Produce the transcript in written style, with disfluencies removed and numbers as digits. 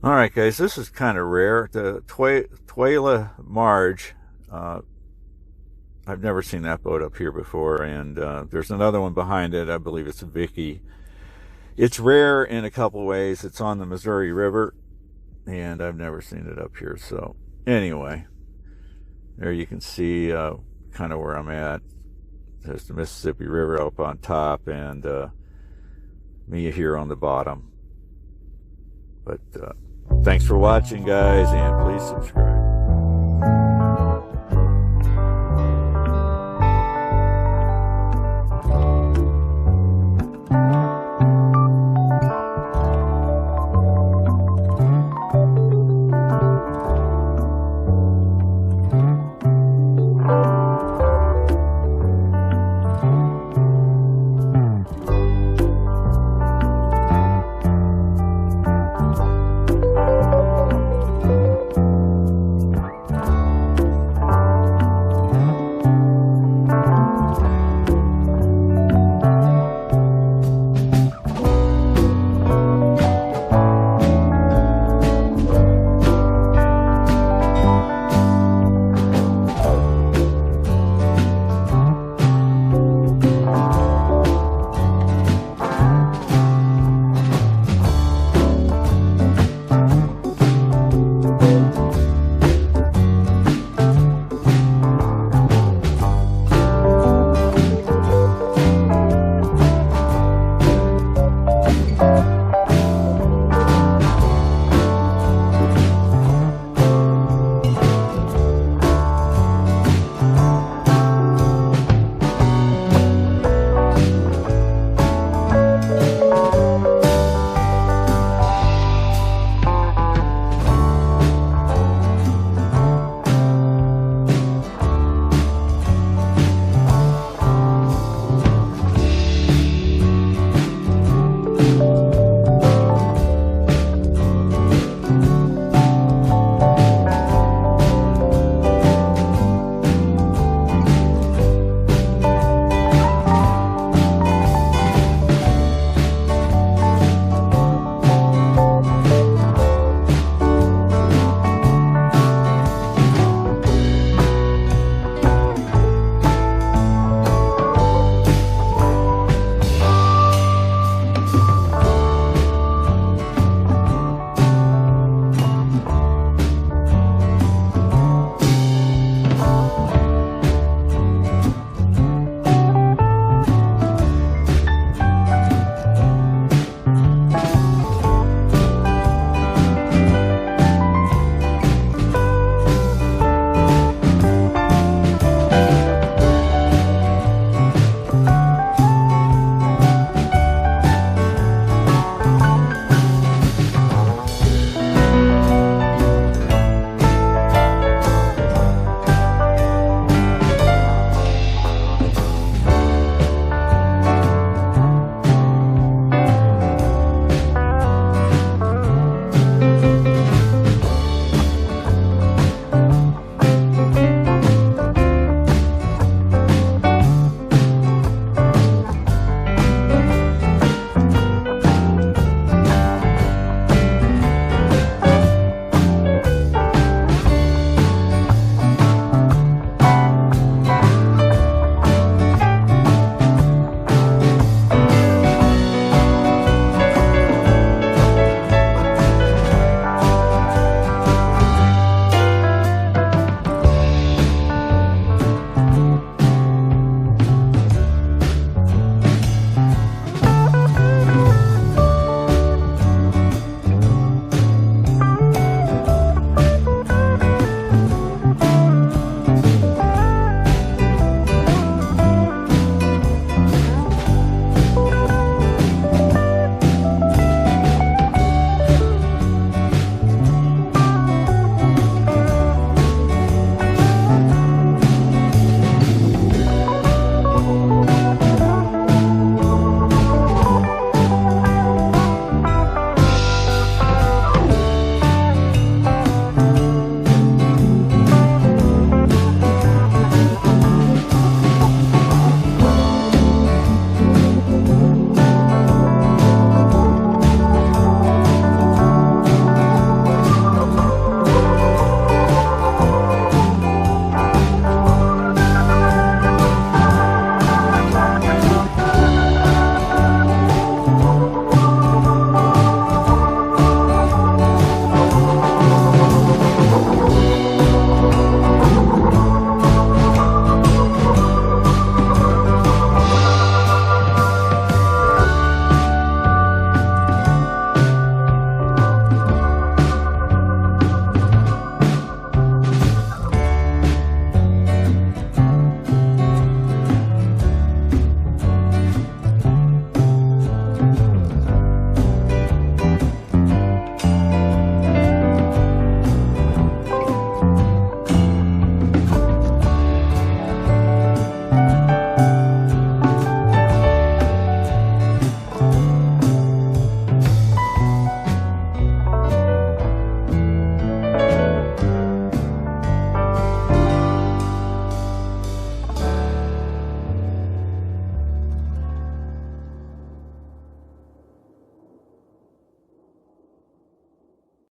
All right, guys, this is kind of rare. The TWYLA Marge. I've never seen that boat up here before, and there's another one behind it. I believe it's a Vicky. It's rare in a couple ways. It's on the Missouri River, and I've never seen it up here. So anyway, there you can see kind of where I'm at. There's the Mississippi River up on top, and me here on the bottom. But thanks for watching, guys, and please subscribe.